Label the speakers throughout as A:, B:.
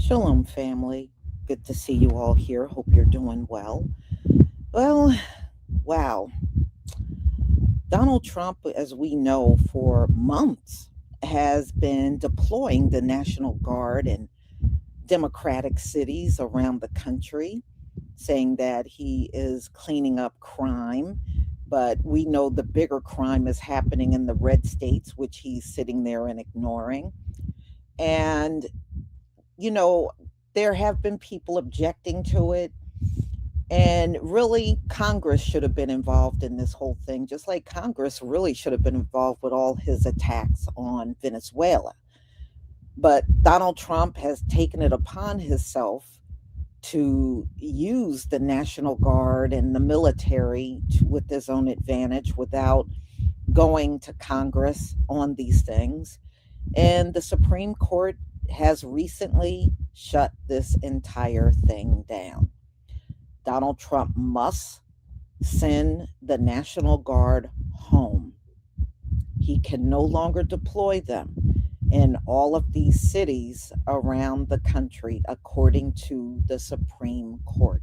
A: Shalom, family. Good to see you all here. Hope you're doing well. Well, wow. Donald Trump, as we know, for months has been deploying the National Guard in Democratic cities around the country, saying that he is cleaning up crime. But we know the bigger crime is happening in the red states, which he's sitting there and ignoring. And, you know, there have been people objecting to it. And really, Congress should have been involved in this whole thing, just like Congress really should have been involved with all his attacks on Venezuela. But Donald Trump has taken it upon himself to use the National Guard and the military with his own advantage without going to Congress on these things. And the Supreme Court has recently shut this entire thing down. Donald Trump must send the National Guard home. He can no longer deploy them in all of these cities around the country, according to the Supreme Court.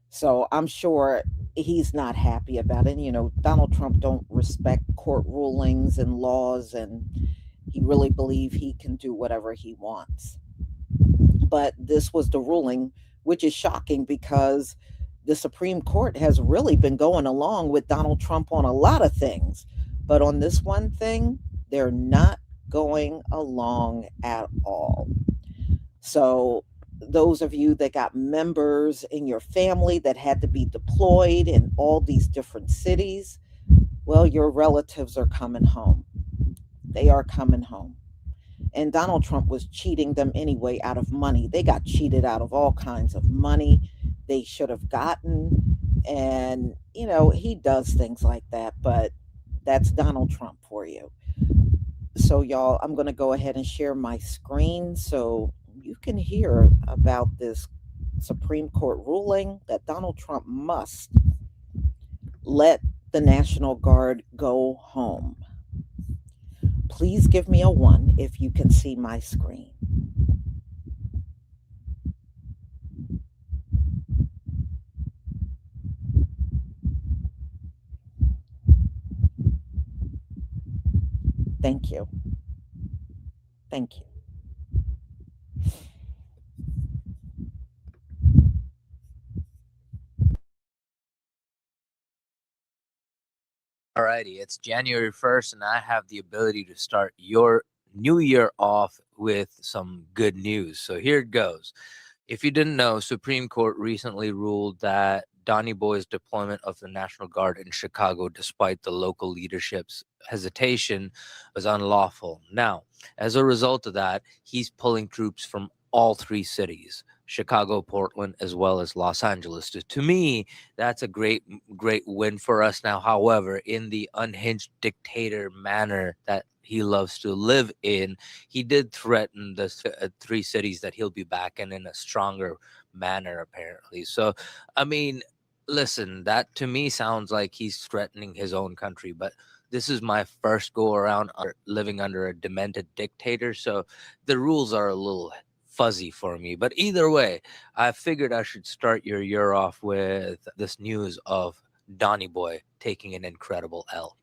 A: So I'm sure he's not happy about it. Donald Trump don't respect court rulings and laws, and he really believe he can do whatever he wants. But this was the ruling, which is shocking because the Supreme Court has really been going along with Donald Trump on a lot of things. But on this one thing, they're not going along at all. So, those of you that got members in your family that had to be deployed in all these different cities, well, your relatives are coming home. They are coming home. And Donald Trump was cheating them anyway out of money. They got cheated out of all kinds of money they should have gotten. And, he does things like that, but that's Donald Trump for you. So, y'all, I'm going to go ahead and share my screen so you can hear about this Supreme Court ruling that Donald Trump must let the National Guard go home. Please give me a 1 if you can see my screen. Thank you. Thank you.
B: Alrighty, it's January 1st, and I have the ability to start your new year off with some good news. So here it goes. If you didn't know, Supreme Court recently ruled that Donny Boy's deployment of the National Guard in Chicago, despite the local leadership's hesitation, was unlawful. Now, as a result of that, he's pulling troops from all three cities, Chicago, Portland, as well as Los Angeles. To me, that's a great win for us now. However, in the unhinged dictator manner that he loves to live in, he did threaten the three cities that he'll be back in a stronger manner, apparently. So, I mean, listen, that to me sounds like he's threatening his own country, but this is my first go around living under a demented dictator, so the rules are a little fuzzy for me. But either way, I figured I should start your year off with this news of Donny Boy taking an incredible L.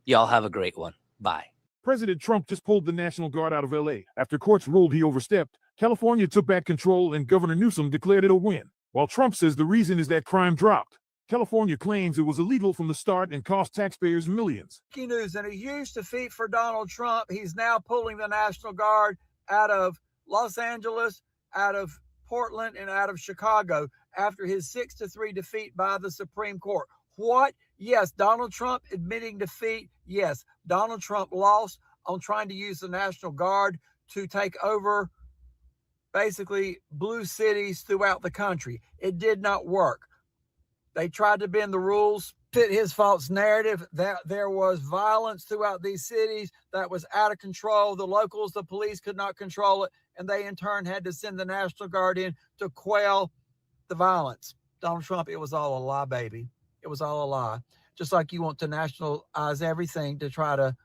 B: Y'all have a great one. Bye.
C: President Trump just pulled the National Guard out of LA. After courts ruled he overstepped, California took back control and Governor Newsom declared it a win. While Trump says the reason is that crime dropped, California claims it was illegal from the start and cost taxpayers millions.
D: Breaking news, in a huge defeat for Donald Trump, he's now pulling the National Guard out of Los Angeles, out of Portland, and out of Chicago after his 6-3 defeat by the Supreme Court. What? Yes, Donald Trump admitting defeat. Yes, Donald Trump lost on trying to use the National Guard to take over basically blue cities throughout the country. It did not work. They tried to bend the rules, fit his false narrative that there was violence throughout these cities that was out of control. The locals, the police could not control it, and they in turn had to send the National Guard in to quell the violence. Donald Trump, it was all a lie, baby. It was all a lie. Just like you want to nationalize everything to try to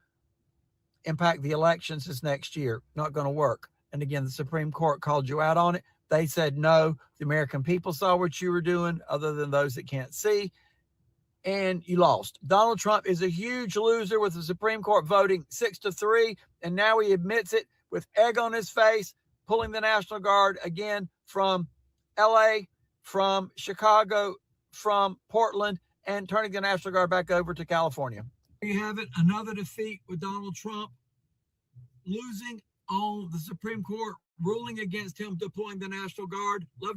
D: impact the elections this next year. Not going to work. And again, the Supreme Court called you out on it. They said, no, the American people saw what you were doing, other than those that can't see, and you lost. Donald Trump is a huge loser, with the Supreme Court voting 6-3, and now he admits it with egg on his face, pulling the National Guard again from LA, from Chicago, from Portland, and turning the National Guard back over to California. There you have it, another defeat with Donald Trump losing on the Supreme Court, ruling against him deploying the National Guard. Love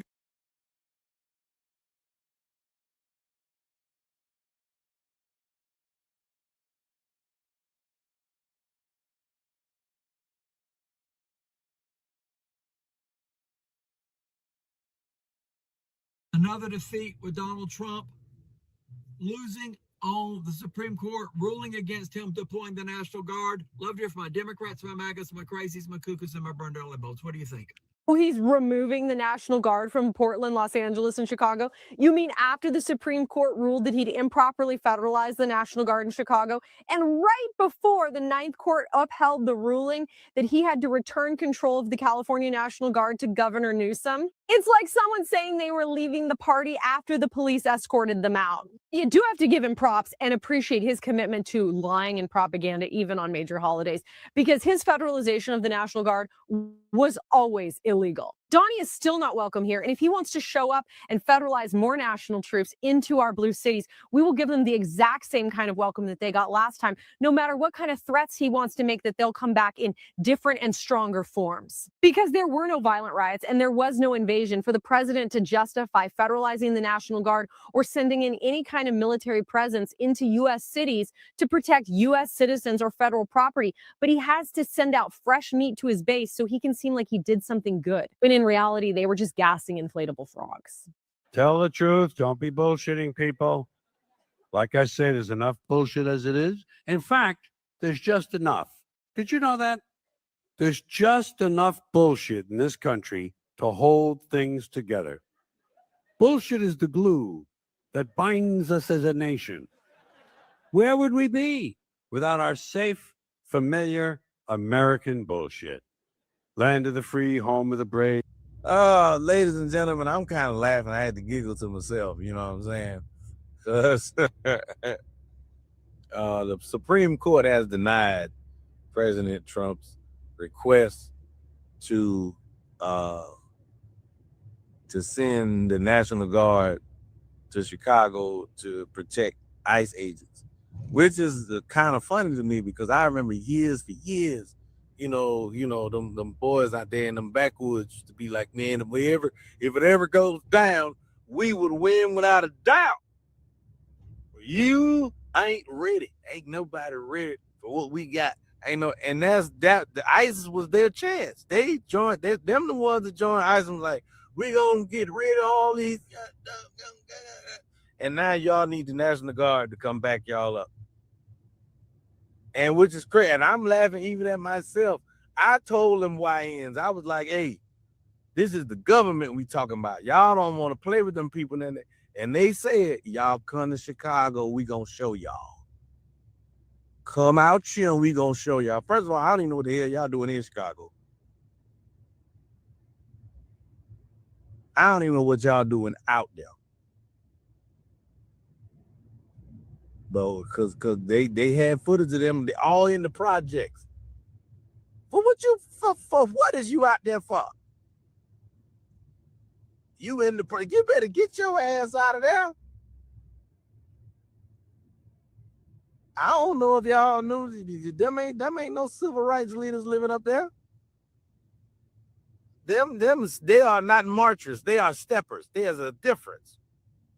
D: another defeat with Donald Trump losing on the Supreme Court, ruling against him deploying the National Guard. Love to hear from my Democrats, my MAGAs, my crazies, my cuckoos, and my burned early bolts. What do you think?
E: Well, he's removing the National Guard from Portland, Los Angeles, and Chicago. You mean after the Supreme Court ruled that he'd improperly federalized the National Guard in Chicago, and right before the Ninth Court upheld the ruling that he had to return control of the California National Guard to Governor Newsom? It's like someone saying they were leaving the party after the police escorted them out. You do have to give him props and appreciate his commitment to lying and propaganda, even on major holidays, because his federalization of the National Guard was always illegal. Donnie is still not welcome here, and if he wants to show up and federalize more national troops into our blue cities, we will give them the exact same kind of welcome that they got last time, no matter what kind of threats he wants to make, that they'll come back in different and stronger forms. Because there were no violent riots and there was no invasion for the president to justify federalizing the National Guard or sending in any kind of military presence into U.S. cities to protect U.S. citizens or federal property. But he has to send out fresh meat to his base so he can seem like he did something good, when in reality, they were just gassing inflatable frogs.
F: Tell the truth. Don't be bullshitting people. Like I say, there's enough bullshit as it is. In fact, there's just enough. Did you know that? There's just enough bullshit in this country to hold things together. Bullshit is the glue that binds us as a nation. Where would we be without our safe, familiar American bullshit? Land of the free, home of the brave.
G: Ladies and gentlemen, I'm kind of laughing. I had to giggle to myself, you know what I'm saying? Because the Supreme Court has denied President Trump's request to send the National Guard to Chicago to protect ICE agents, which is kind of funny to me, because I remember years, them boys out there in them backwoods to be like, man, if it ever goes down, we would win without a doubt. You ain't ready. Ain't nobody ready for what we got. And that's that. The ISIS was their chance. They joined. Them the ones that joined ISIS was like, we gonna get rid of all these. And now y'all need the National Guard to come back y'all up. And which is crazy. And I'm laughing even at myself. I told them YNs, I was like, hey, this is the government we talking about. Y'all don't want to play with them people. And they said, y'all come to Chicago, we gonna show y'all. Come out here and we gonna show y'all. First of all, I don't even know what the hell y'all doing in Chicago. I don't even know what y'all doing out there. Though, because they had footage of them, they all in the projects. For what is you out there for? You in the you better get your ass out of there. I don't know if y'all knew them ain't no civil rights leaders living up there. Them they are not marchers, they are steppers. There's a difference.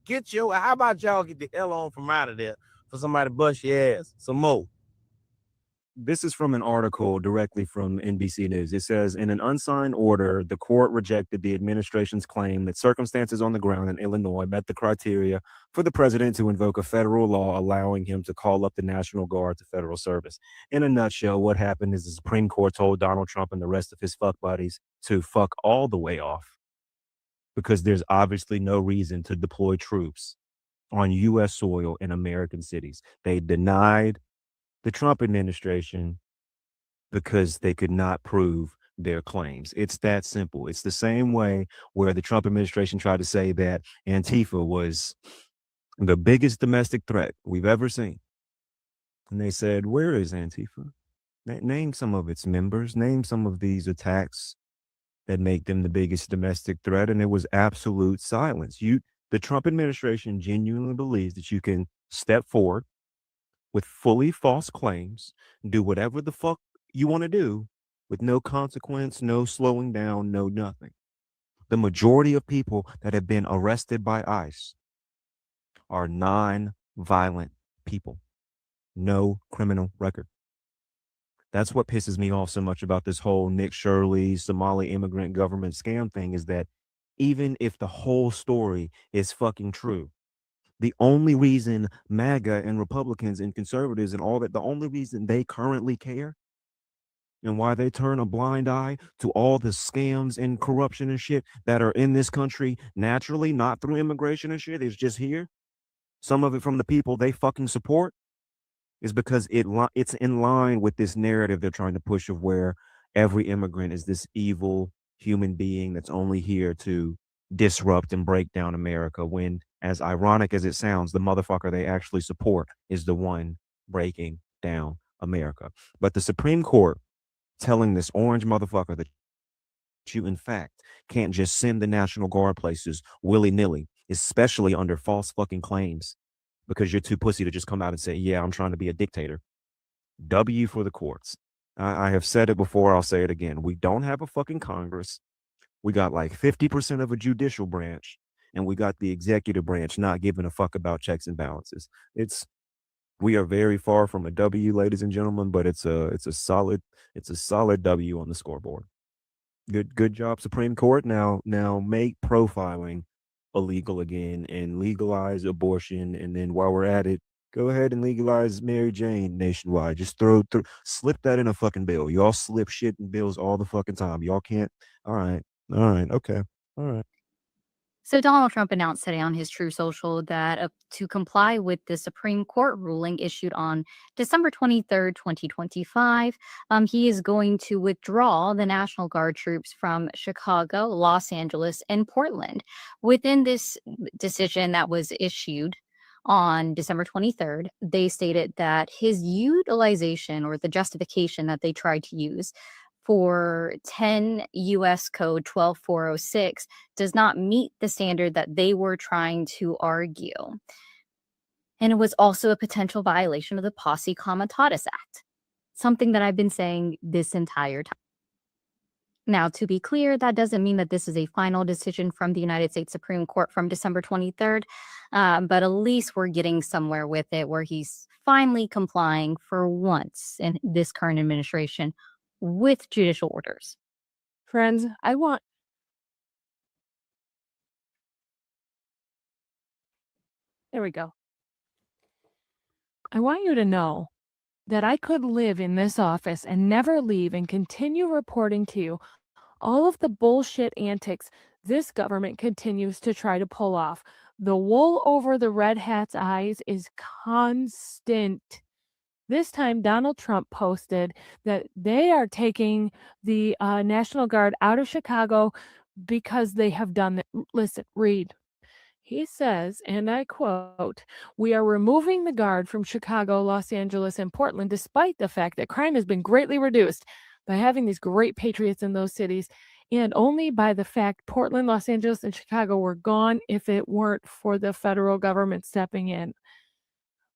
G: How about y'all get the hell on from out of there? For somebody to bust your ass some more.
H: This is from an article directly from NBC News. It says, in an unsigned order, the court rejected the administration's claim that circumstances on the ground in Illinois met the criteria for the president to invoke a federal law allowing him to call up the National Guard to federal service. In a nutshell, what happened is the Supreme Court told Donald Trump and the rest of his fuck buddies to fuck all the way off, because there's obviously no reason to deploy troops on U.S. soil in American cities. They denied the Trump administration because they could not prove their claims. It's that simple. It's the same way where the Trump administration tried to say that Antifa was the biggest domestic threat we've ever seen. And they said, where is Antifa? Name some of its members, name some of these attacks that make them the biggest domestic threat. And it was absolute silence. The Trump administration genuinely believes that you can step forward with fully false claims, do whatever the fuck you want to do with no consequence, no slowing down, no nothing. The majority of people that have been arrested by ICE are non-violent people, no criminal record. That's what pisses me off so much about this whole Nick Shirley Somali immigrant government scam thing, is that even if the whole story is fucking true, the only reason MAGA and Republicans and conservatives and all that, the only reason they currently care and why they turn a blind eye to all the scams and corruption and shit that are in this country naturally, not through immigration and shit, is just here. Some of it from the people they fucking support, is because it's in line with this narrative they're trying to push of where every immigrant is this evil human being that's only here to disrupt and break down America, when, as ironic as it sounds, the motherfucker they actually support is the one breaking down America. But the Supreme Court telling this orange motherfucker that you, in fact, can't just send the National Guard places willy-nilly, especially under false fucking claims, because you're too pussy to just come out and say, yeah, I'm trying to be a dictator. W for the courts. I have said it before, I'll say it again. We don't have a fucking Congress. We got like 50% of a judicial branch, and we got the executive branch not giving a fuck about checks and balances. We are very far from a W, ladies and gentlemen, but it's a solid W on the scoreboard. Good job, Supreme Court. Now make profiling illegal again and legalize abortion, and then while we're at it, go ahead and legalize Mary Jane nationwide. Just slip that in a fucking bill. Y'all slip shit in bills all the fucking time. Y'all can't. All right, okay, all right.
I: So Donald Trump announced today on his True Social that to comply with the Supreme Court ruling issued on December 23rd, 2025, he is going to withdraw the National Guard troops from Chicago, Los Angeles, and Portland. Within this decision that was issued on December 23rd, they stated that his utilization, or the justification that they tried to use for 10 U.S. Code 12406, does not meet the standard that they were trying to argue. And it was also a potential violation of the Posse Comitatus Act, something that I've been saying this entire time. Now, to be clear, that doesn't mean that this is a final decision from the United States Supreme Court from December 23rd, but at least we're getting somewhere with it, where he's finally complying for once in this current administration with judicial orders.
E: Friends, there we go. I want you to know that I could live in this office and never leave and continue reporting to you all of the bullshit antics this government continues to try to pull off. The wool over the red hat's eyes is constant. This time, Donald Trump posted that they are taking the National Guard out of Chicago because they have done that. Listen, read. He says, and I quote, "We are removing the Guard from Chicago, Los Angeles, and Portland, despite the fact that crime has been greatly reduced by having these great patriots in those cities, and only by the fact Portland, Los Angeles, and Chicago were gone if it weren't for the federal government stepping in.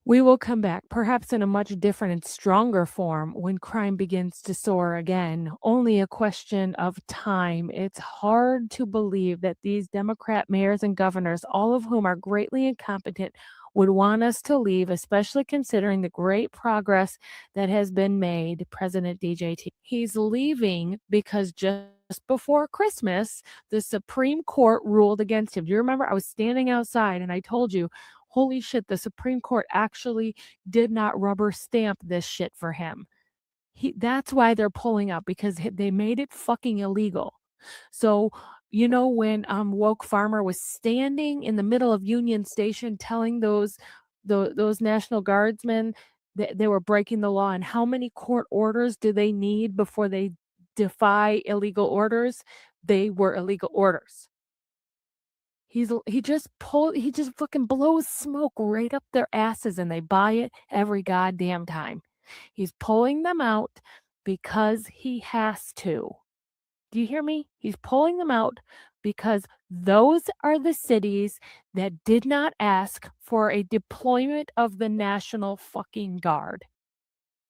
E: We will come back, perhaps in a much different and stronger form, when crime begins to soar again. Only a question of time. It's hard to believe that these Democrat mayors and governors, all of whom are greatly incompetent, would want us to leave, especially considering the great progress that has been made," President DJT. He's leaving because just before Christmas, the Supreme Court ruled against him. Do you remember? I was standing outside and I told you, holy shit, the Supreme Court actually did not rubber stamp this shit for him. That's why they're pulling out, because they made it fucking illegal. So, you know, when Woke Farmer was standing in the middle of Union Station telling those National Guardsmen that they were breaking the law, and how many court orders do they need before they
J: defy illegal orders, they were illegal orders. He just fucking blows smoke right up their asses and they buy it every goddamn time. He's pulling them out because he has to. Do you hear me? He's pulling them out because those are the cities that did not ask for a deployment of the National fucking Guard.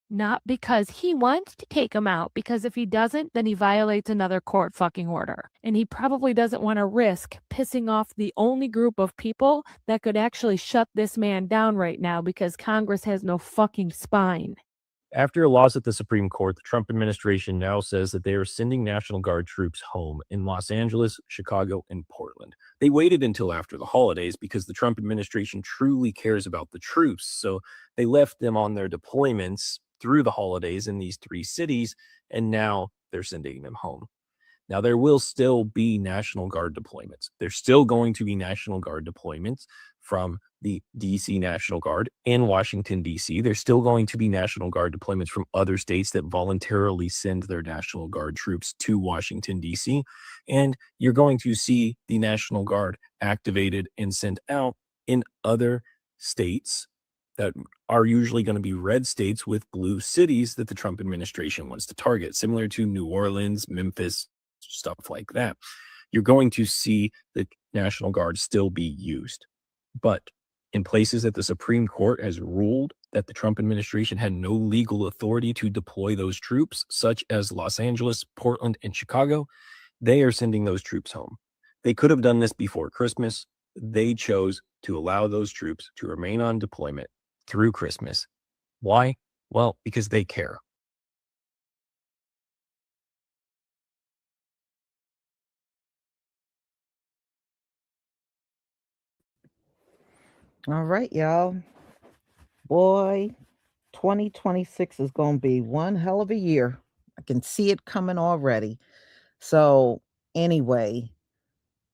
J: Not because he wants to take them out, because if he doesn't, then he violates another court fucking order. And he probably doesn't want to risk pissing off the only group of people that could actually shut this man down right now, because Congress has no fucking spine.
K: After a loss at the Supreme Court, the Trump administration now says that they are sending National Guard troops home in Los Angeles, Chicago, and Portland. They waited until after the holidays because the Trump administration truly cares about the troops, so they left them on their deployments through the holidays in these 3 cities, and now they're sending them home. Now, there will still be National Guard deployments. There's still going to be National Guard deployments from the DC National Guard and Washington, D.C. There's still going to be National Guard deployments from other states that voluntarily send their National Guard troops to Washington, D.C. And you're going to see the National Guard activated and sent out in other states that are usually going to be red states with blue cities that the Trump administration wants to target, similar to New Orleans, Memphis, stuff like that. You're going to see the National Guard still be used. But in places that the Supreme Court has ruled that the Trump administration had no legal authority to deploy those troops, such as Los Angeles, Portland, and Chicago, they are sending those troops home. They could have done this before Christmas. They chose to allow those troops to remain on deployment through Christmas. Why? Well, because they care.
A: All right, y'all. Boy, 2026 is going to be one hell of a year. I can see it coming already. So, anyway,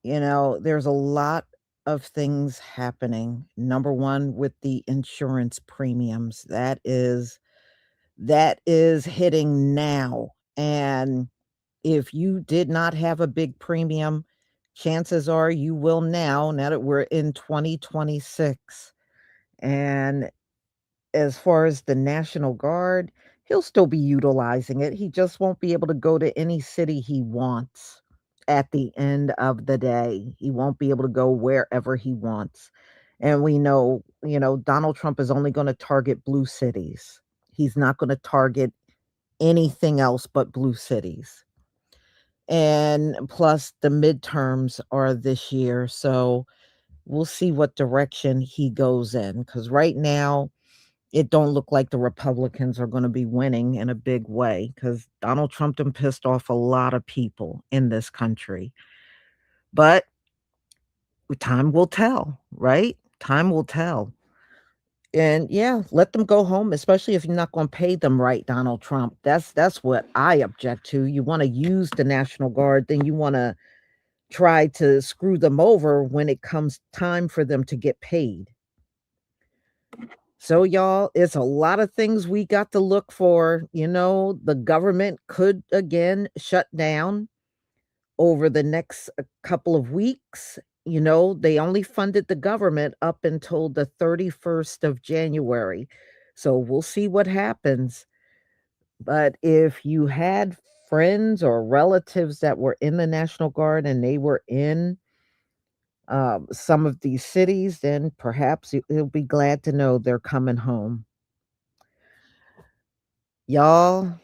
A: there's a lot of things happening. Number one, with the insurance premiums, that is hitting now. And if you did not have a big premium, chances are you will now that we're in 2026. And as far as the National Guard, he'll still be utilizing it. He just won't be able to go to any city he wants at the end of the day. He won't be able to go wherever he wants. And we know, Donald Trump is only going to target blue cities. He's not going to target anything else but blue cities. And plus, the midterms are this year. So we'll see what direction he goes in. Because right now, it don't look like the Republicans are going to be winning in a big way, because Donald Trump done pissed off a lot of people in this country. But time will tell, right? Time will tell. And yeah, let them go home, especially if you're not going to pay them right, Donald Trump. That's what I object to. You want to use the National Guard, then you want to try to screw them over when it comes time for them to get paid. So, y'all, it's a lot of things we got to look for. The government could again shut down over the next couple of weeks. They only funded the government up until the 31st of January. So we'll see what happens. But if you had friends or relatives that were in the National Guard and they were in some of these cities, then perhaps you'll be glad to know they're coming home. Y'all,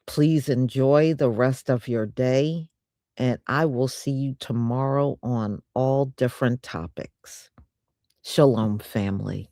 A: please enjoy the rest of your day, and I will see you tomorrow on all different topics. Shalom, family.